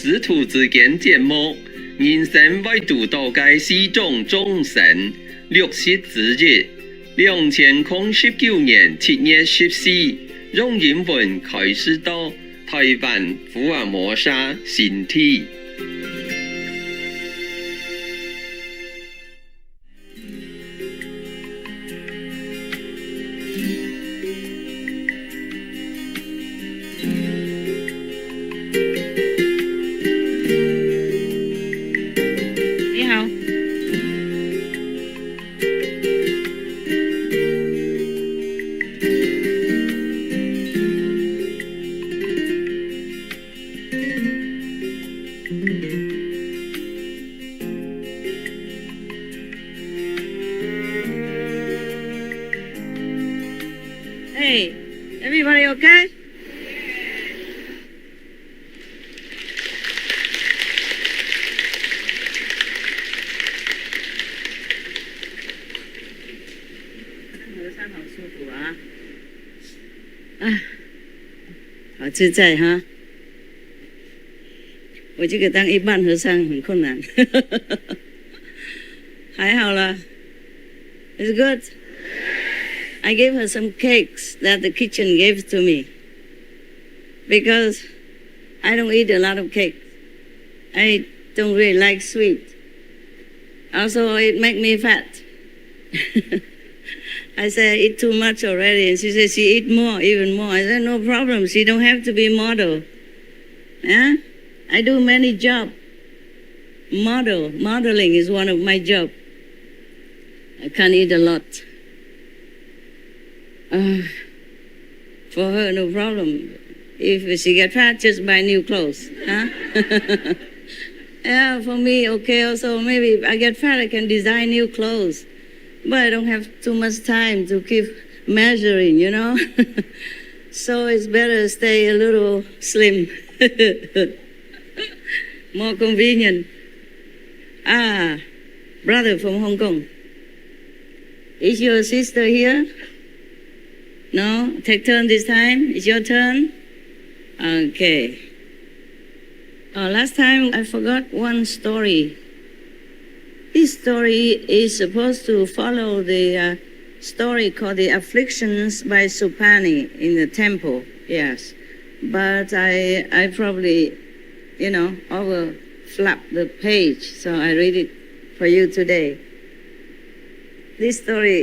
师徒之间节目，人生为度到嘅四种众生，60之日，2019年7月14，用英文开始到台湾福尔摩沙新体。Hey, everybody okay? Ah, 好自在哈！我这个当一般和尚很困难，还好啦。It's good. I gave her some cakes that the kitchen gave to me because I don't eat a lot of cake. I don't really like sweet. Also, it makes me fat. I said, I eat too much already. And she said, she eat more, even more. I said, no problem. She don't have to be model. Yeah? I do many jobs. Modeling is one of my jobs. I can't eat a lot. For her, no problem. If she get fat, just buy new clothes. Huh? Yeah, for me, okay. Also, maybe if I get fat, I can design new clothes. But I don't have too much time to keep measuring, you know? So it's better to stay a little slim. More convenient. Ah, brother from Hong Kong. Is your sister here? No? Take turn this time? It's your turn? Okay. Last time I forgot one story. This story is supposed to follow the story called The Afflictions by Supani in the temple. Yes. But I probably, overflapped the page, so I read it for you today. This story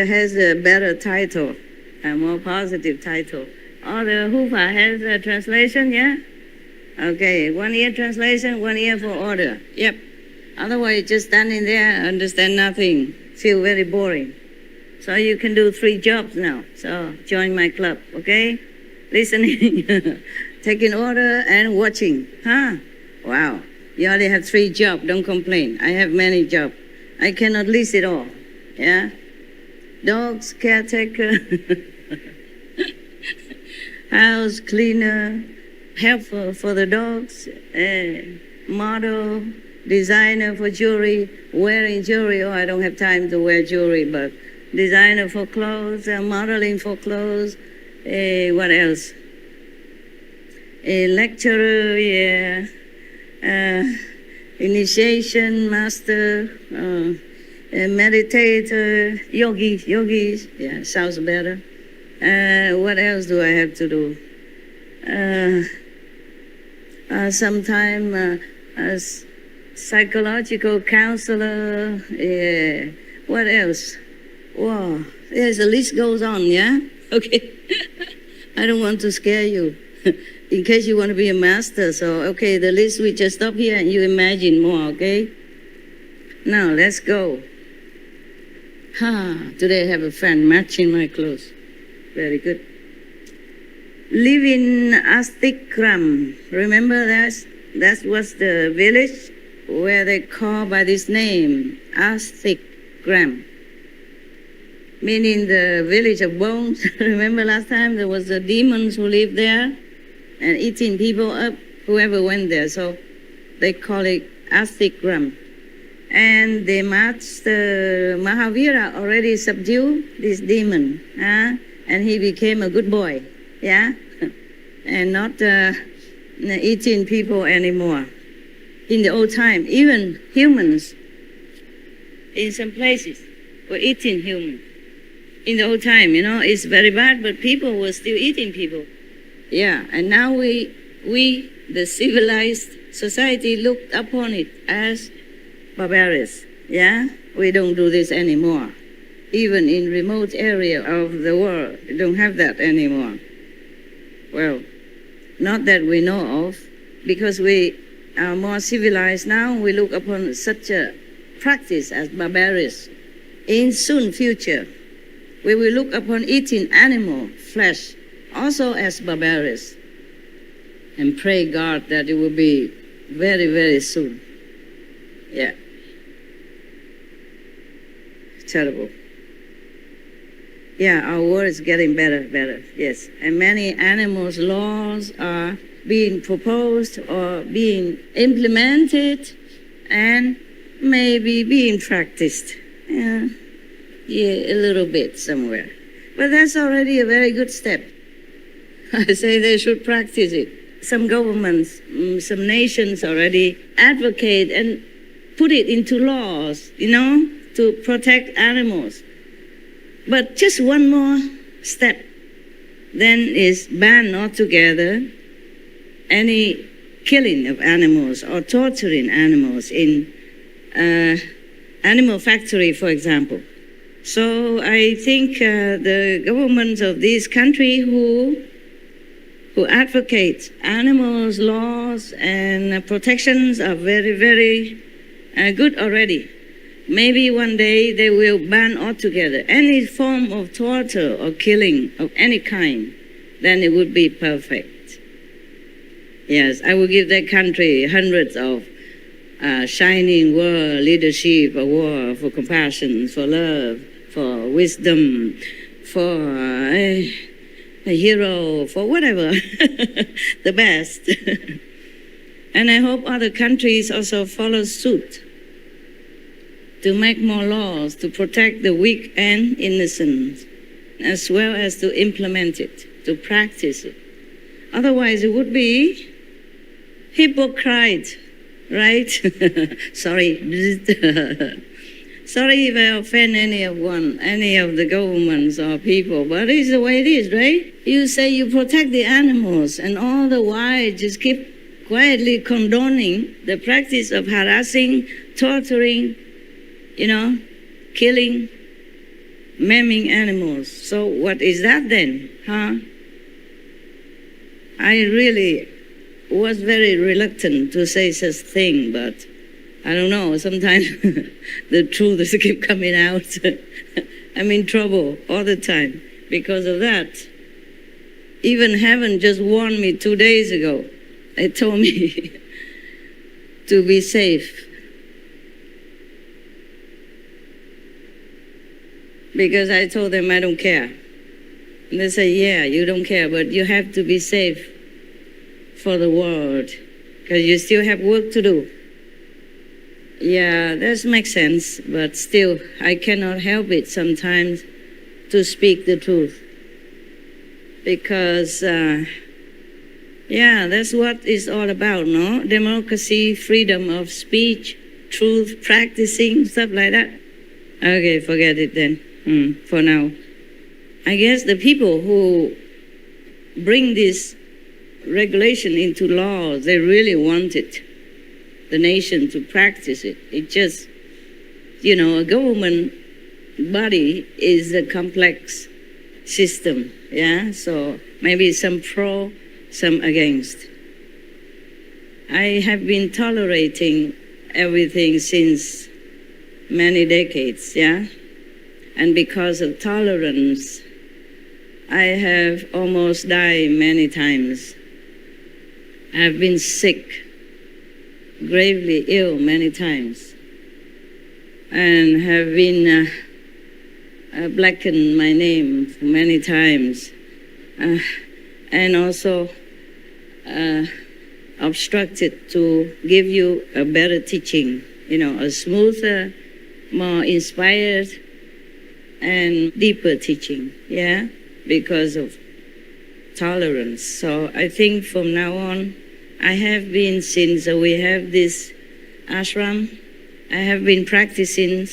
has a better title, a more positive title. Oh, the Hufa has a translation, yeah? Okay, 1 year translation, 1 year for order. Yep. Otherwise, just standing there, understand nothing, feel very boring. So you can do 3 jobs now. So join my club, okay? Listening, taking order, and watching. Huh? Wow. You only have 3 jobs. Don't complain. I have many jobs. I cannot list it all. Yeah? Dogs, caretaker, house cleaner, helper for the dogs, model, designer for jewelry, wearing jewelry. Oh, I don't have time to wear jewelry, but designer for clothes, modeling for clothes. What else? A lecturer, yeah. Initiation master, a meditator, yogis. Yeah, sounds better. What else do I have to do? Sometime as psychological counselor. Yeah. What else? Wow. Yes, the list goes on, yeah? Okay. I don't want to scare you in case you want to be a master. So, okay, the list, we just stop here and you imagine more, okay? Now, let's go. Today I have a friend matching my clothes. Very good. Live in Astikram. Remember that was the village where they call by this name, Astikram. Meaning the village of bones. Remember last time there was the demons who lived there and eating people up, whoever went there. So they call it Astikram. And the master Mahavira already subdued this demon. And he became a good boy. Yeah? And not eating people anymore. In the old time, even humans in some places were eating humans. In the old time, it's very bad, but people were still eating people. Yeah, and now we, the civilized society, looked upon it as barbarous. Yeah, we don't do this anymore. Even in remote area of the world, we don't have that anymore. Well, not that we know of, because we are more civilized now. We look upon such a practice as barbarous. In soon future, we will look upon eating animal flesh also as barbarous, and pray God that it will be very, very soon. Yeah. Terrible. Yeah, our world is getting better, yes. And many animals' laws are being proposed or being implemented and maybe being practiced. Yeah, a little bit somewhere. But that's already a very good step. I say they should practice it. Some governments, some nations already advocate and put it into laws, to protect animals. But just one more step, then is ban altogether any killing of animals or torturing animals in animal factory, for example. So I think the governments of this country who advocate animals' laws and protections are very, very good already. Maybe one day they will ban altogether any form of torture or killing of any kind. Then it would be perfect. Yes, I will give that country hundreds of shining world leadership award for compassion, for love, for wisdom, for a hero, for whatever, the best. And I hope other countries also follow suit to make more laws to protect the weak and innocent, as well as to implement it, to practice it. Otherwise, it would be hypocrite, right? Sorry. Sorry if I offend any of the governments or people, but it's the way it is, right? You say you protect the animals, and all the while just keep quietly condoning the practice of harassing, torturing, killing, maiming animals. So what is that then, huh? I really was very reluctant to say such thing, but I don't know, sometimes the truth is keep coming out. I'm in trouble all the time because of that. Even heaven just warned me 2 days ago. It told me to be safe. Because I told them I don't care. And they say, yeah, you don't care, but you have to be safe for the world because you still have work to do. Yeah, that makes sense, but still, I cannot help it sometimes to speak the truth. Because, that's what it's all about, no? Democracy, freedom of speech, truth, practicing, stuff like that. Okay, forget it then, for now. I guess the people who bring this regulation into law, they really want it. The nation to practice it. It just, a government body is a complex system, yeah? So maybe some pro, some against. I have been tolerating everything since many decades, yeah? And because of tolerance, I have almost died many times. I've been sick, gravely ill many times, and have been blackened my name many times, and also obstructed to give you a better teaching, a smoother, more inspired, and deeper teaching, because of tolerance. So I think from now on, I have been, since we have this ashram, I have been practicing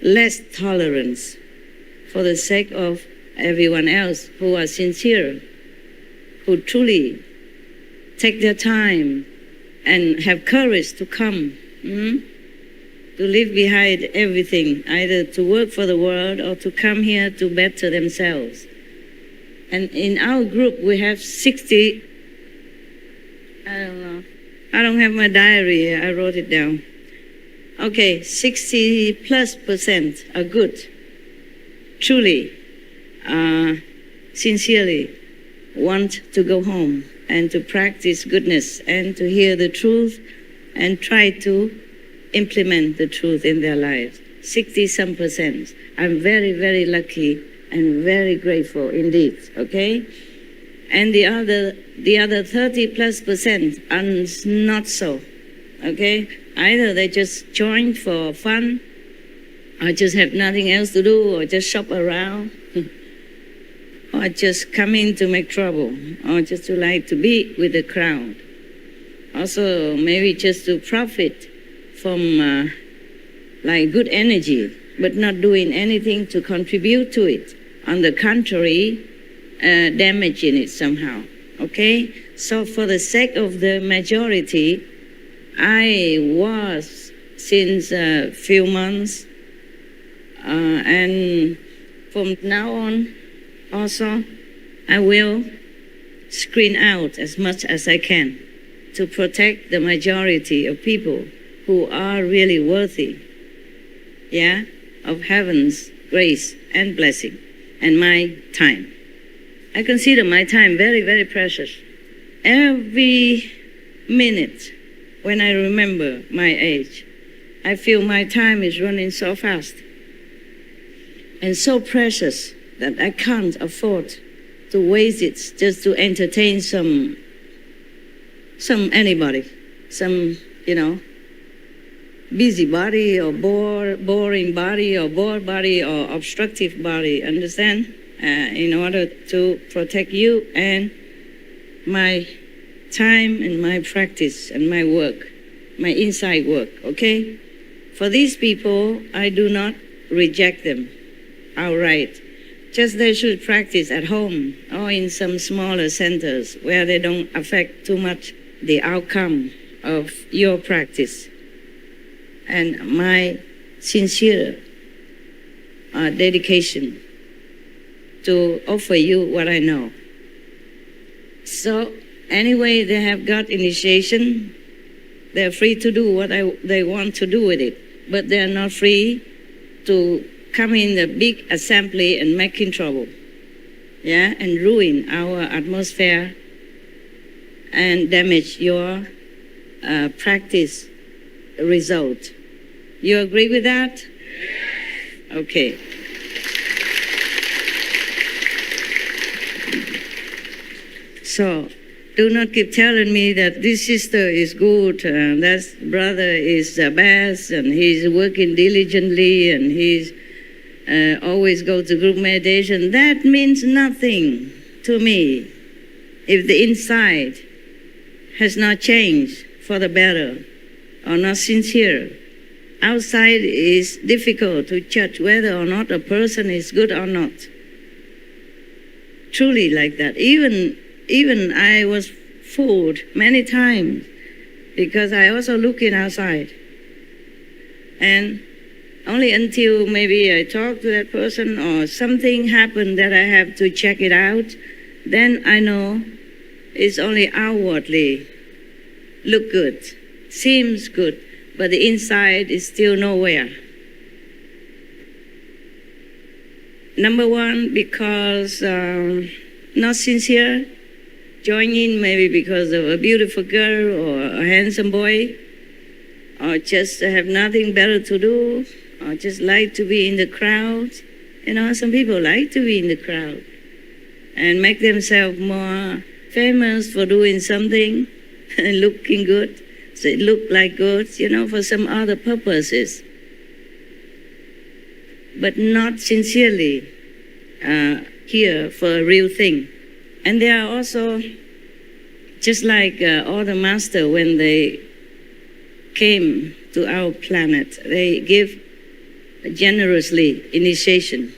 less tolerance for the sake of everyone else who are sincere, who truly take their time and have courage to come, to leave behind everything, either to work for the world or to come here to better themselves. And in our group, we have 60, I don't know, I don't have my diary here, I wrote it down. Okay, 60+% are good, truly, sincerely want to go home and to practice goodness and to hear the truth and try to implement the truth in their lives. 60-some%. I'm very, very lucky and very grateful indeed, okay? And the other 30+% are not so, okay? Either they just join for fun, or just have nothing else to do, or just shop around, or just come in to make trouble, or just to like to be with the crowd. Also, maybe just to profit from like good energy, but not doing anything to contribute to it. On the contrary, damaging it somehow, okay? So for the sake of the majority, I was, since a few months, and from now on, also, I will screen out as much as I can to protect the majority of people who are really worthy, of heaven's grace and blessing, and my time. I consider my time very, very precious. Every minute when I remember my age, I feel my time is running so fast and so precious that I can't afford to waste it just to entertain anybody, busybody or boring body or bored body or obstructive body, understand? In order to protect you and my time and my practice and my work, my inside work, okay? For these people, I do not reject them outright. Just they should practice at home or in some smaller centers where they don't affect too much the outcome of your practice. And my sincere dedication to offer you what I know. So anyway, they have got initiation. They're free to do what they want to do with it, but they're not free to come in the big assembly and making trouble, and ruin our atmosphere and damage your practice result. You agree with that? Okay. So, do not keep telling me that this sister is good, and that brother is the best, and he's working diligently, and he's always go to group meditation. That means nothing to me if the inside has not changed for the better or not sincere. Outside is difficult to judge whether or not a person is good or not. Truly like that. Even I was fooled many times because I also looking outside. And only until maybe I talk to that person or something happened that I have to check it out, then I know it's only outwardly look good, seems good, but the inside is still nowhere. Number one, because not sincere, join in maybe because of a beautiful girl or a handsome boy, or just have nothing better to do, or just like to be in the crowd. Some people like to be in the crowd and make themselves more famous for doing something and looking good. So it look like good, for some other purposes, but not sincerely here for a real thing. And there are also Just like all the masters, when they came to our planet, they give generously initiation,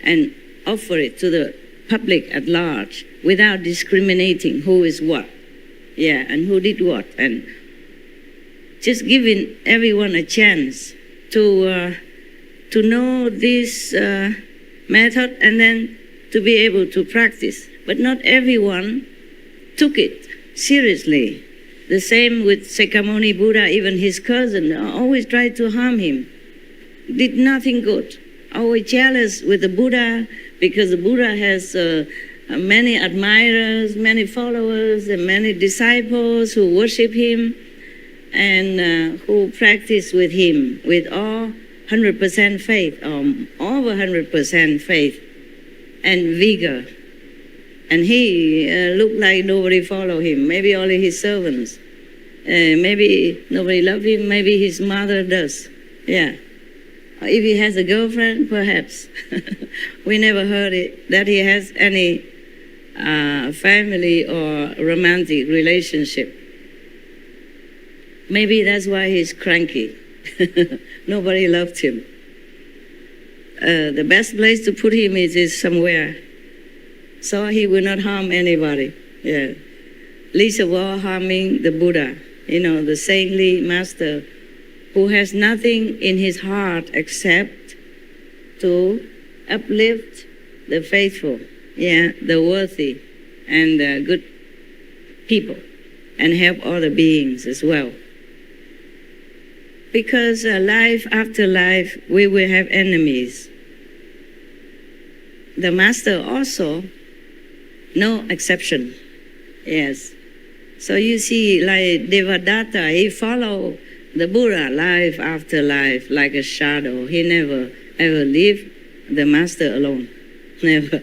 and offer it to the public at large without discriminating who is what, and who did what, and just giving everyone a chance to know this method and then to be able to practice. But not everyone took it seriously. The same with Sakyamuni Buddha, even his cousin always tried to harm him. Did nothing good. Always jealous with the Buddha because the Buddha has many admirers, many followers, and many disciples who worship him and who practice with him with all 100% faith, over 100% faith and vigor. And he looked like nobody followed him, maybe only his servants. Maybe nobody loved him, maybe his mother does. If he has a girlfriend, perhaps. We never heard it, that he has any family or romantic relationship. Maybe that's why he's cranky. Nobody loved him. The best place to put him is somewhere, so he will not harm anybody. Least of all harming the Buddha, the saintly master who has nothing in his heart except to uplift the faithful, the worthy, and the good people, and help other beings as well. Because life after life, we will have enemies. The master also, no exception. Yes. So you see, like Devadatta, he followed the Buddha life after life like a shadow. He never ever leave the master alone. Never.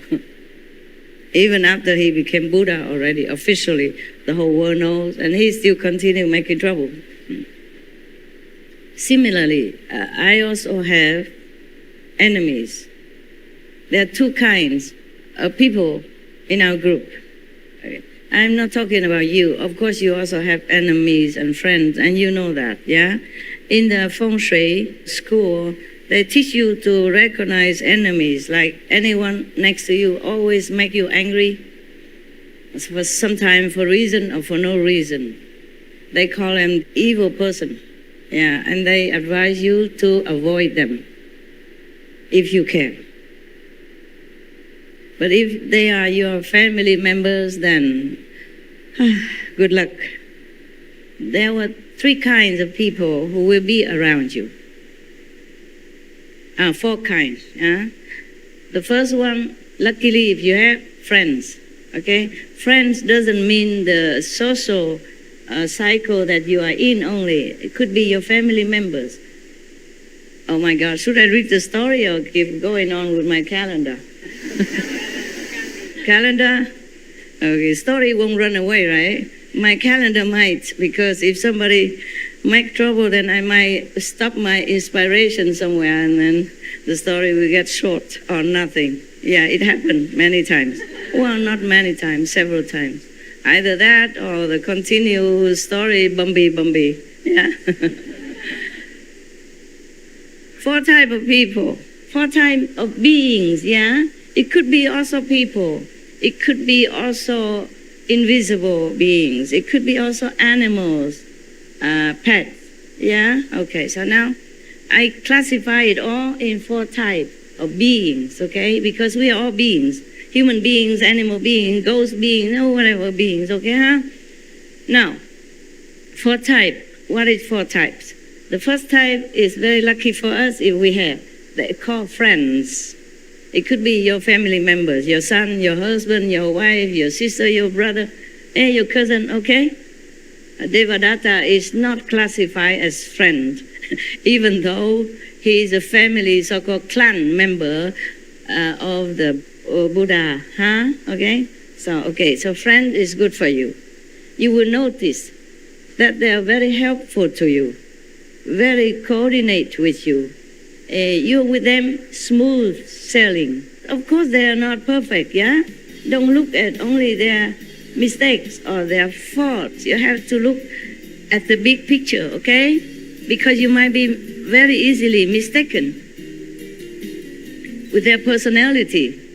Even after he became Buddha already, officially, the whole world knows, and he still continue making trouble. Similarly, I also have enemies. There are two kinds of people in our group. I'm not talking about you. Of course, you also have enemies and friends, and you know that, In the Feng Shui school, they teach you to recognize enemies, like anyone next to you always make you angry, for sometimes for reason or for no reason. They call them evil person, and they advise you to avoid them if you can. But if they are your family members, then good luck. There were three kinds of people who will be around you. Four kinds. The first one, luckily, if you have friends, okay? Friends doesn't mean the social cycle that you are in only. It could be your family members. Oh my God, should I read the story or keep going on with my calendar? Calendar? Okay, story won't run away, right? My calendar might, because if somebody make trouble, then I might stop my inspiration somewhere and then the story will get short or nothing. It happened many times. Well, not many times, several times. Either that or the continuous story, bumpy. Four type of people, four type of beings, It could be also people. It could be also invisible beings. It could be also animals, pets. Okay, so now I classify it all in four types of beings, okay? Because we are all beings. Human beings, animal beings, ghost beings, whatever beings, okay, Now, four types. What is four types? The first type is very lucky for us if we have. They call friends. It could be your family members, your son, your husband, your wife, your sister, your brother, and your cousin, okay? Devadatta is not classified as friend, even though he is a family, so-called clan member of the Buddha, Okay? So friend is good for you. You will notice that they are very helpful to you, very coordinate with you. You're with them smooth sailing. Of course, they are not perfect, Don't look at only their mistakes or their faults. You have to look at the big picture, okay? Because you might be very easily mistaken with their personality.